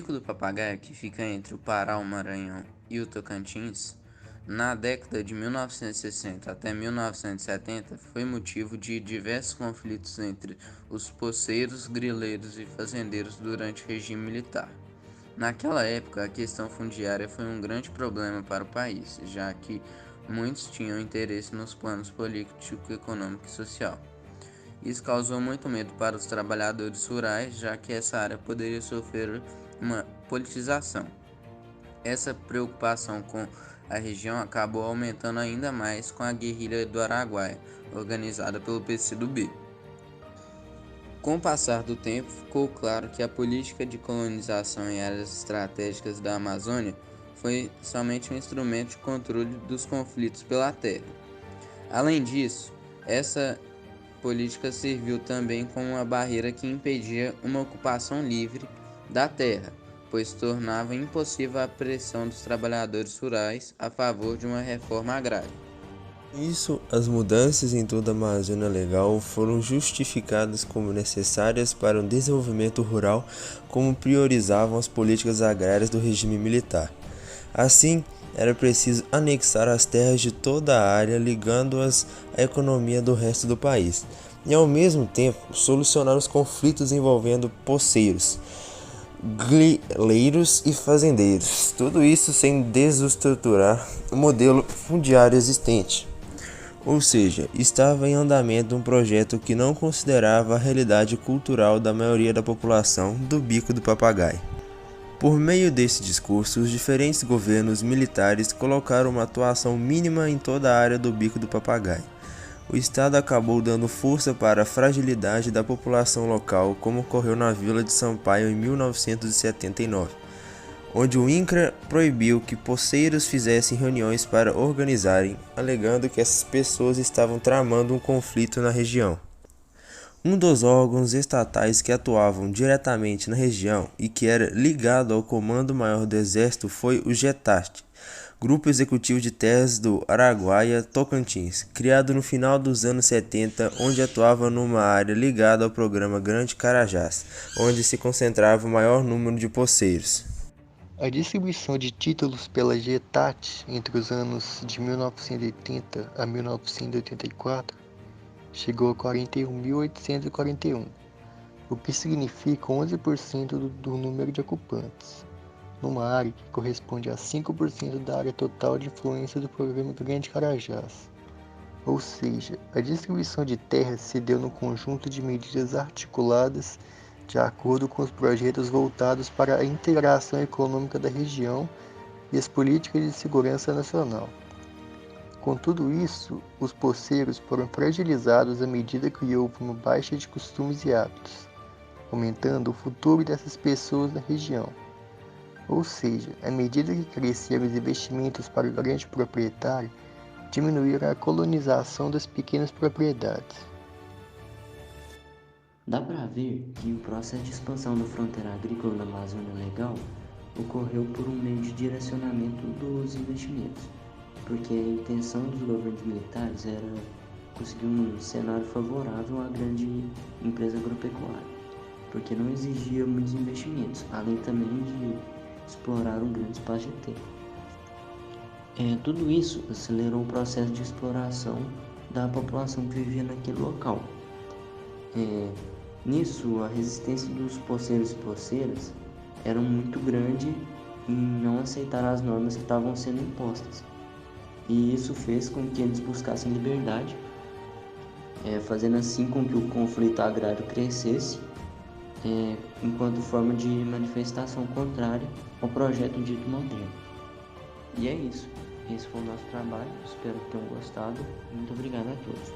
Bico do Papagaio, que fica entre o Pará, o Maranhão e o Tocantins, na década de 1960 até 1970, foi motivo de diversos conflitos entre os poceiros, grileiros e fazendeiros durante o regime militar. Naquela época, a questão fundiária foi um grande problema para o país, já que muitos tinham interesse nos planos político, econômico e social. Isso causou muito medo para os trabalhadores rurais, já que essa área poderia sofrer uma politização. Essa preocupação com a região acabou aumentando ainda mais com a guerrilha do Araguaia, organizada pelo PCdoB. Com o passar do tempo, ficou claro que a política de colonização em áreas estratégicas da Amazônia foi somente um instrumento de controle dos conflitos pela terra. Além disso, essa política serviu também como uma barreira que impedia uma ocupação livre da terra, pois tornava impossível a pressão dos trabalhadores rurais a favor de uma reforma agrária. Isso, as mudanças em toda a Amazônia Legal foram justificadas como necessárias para o desenvolvimento rural, como priorizavam as políticas agrárias do regime militar. Assim, era preciso anexar as terras de toda a área, ligando-as à economia do resto do país, e ao mesmo tempo solucionar os conflitos envolvendo poceiros, grileiros e fazendeiros, tudo isso sem desestruturar o modelo fundiário existente. Ou seja, estava em andamento um projeto que não considerava a realidade cultural da maioria da população do Bico do Papagaio. Por meio desse discurso, os diferentes governos militares colocaram uma atuação mínima em toda a área do Bico do Papagaio. O Estado acabou dando força para a fragilidade da população local, como ocorreu na Vila de Sampaio em 1979, onde o INCRA proibiu que poceiros fizessem reuniões para organizarem, alegando que essas pessoas estavam tramando um conflito na região. Um dos órgãos estatais que atuavam diretamente na região e que era ligado ao Comando-Maior do Exército foi o GETAST, Grupo Executivo de Terras do Araguaia, Tocantins, criado no final dos anos 70, onde atuava numa área ligada ao programa Grande Carajás, onde se concentrava o maior número de poceiros. A distribuição de títulos pela GETAT entre os anos de 1980 a 1984 chegou a 41.841, o que significa 11% do número de ocupantes, numa área que corresponde a 5% da área total de influência do programa Grande Carajás. Ou seja, a distribuição de terras se deu no conjunto de medidas articuladas de acordo com os projetos voltados para a integração econômica da região e as políticas de segurança nacional. Com tudo isso, os poceiros foram fragilizados à medida que houve uma baixa de costumes e hábitos, aumentando o futuro dessas pessoas na região. Ou seja, à medida que cresceram os investimentos para o grande proprietário, diminuíram a colonização das pequenas propriedades. Dá para ver que o processo de expansão da fronteira agrícola na Amazônia Legal ocorreu por um meio de direcionamento dos investimentos, porque a intenção dos governos militares era conseguir um cenário favorável à grande empresa agropecuária, porque não exigia muitos investimentos, além também de explorar um grande espaço de terra. Tudo isso acelerou o processo de exploração da população que vivia naquele local. Nisso, a resistência dos poceiros e poceiras era muito grande em não aceitar as normas que estavam sendo impostas. E isso fez com que eles buscassem liberdade, fazendo assim com que o conflito agrário crescesse, enquanto forma de manifestação contrária ao projeto dito moderno. E é isso. Esse foi o nosso trabalho. Espero que tenham gostado. Muito obrigado a todos.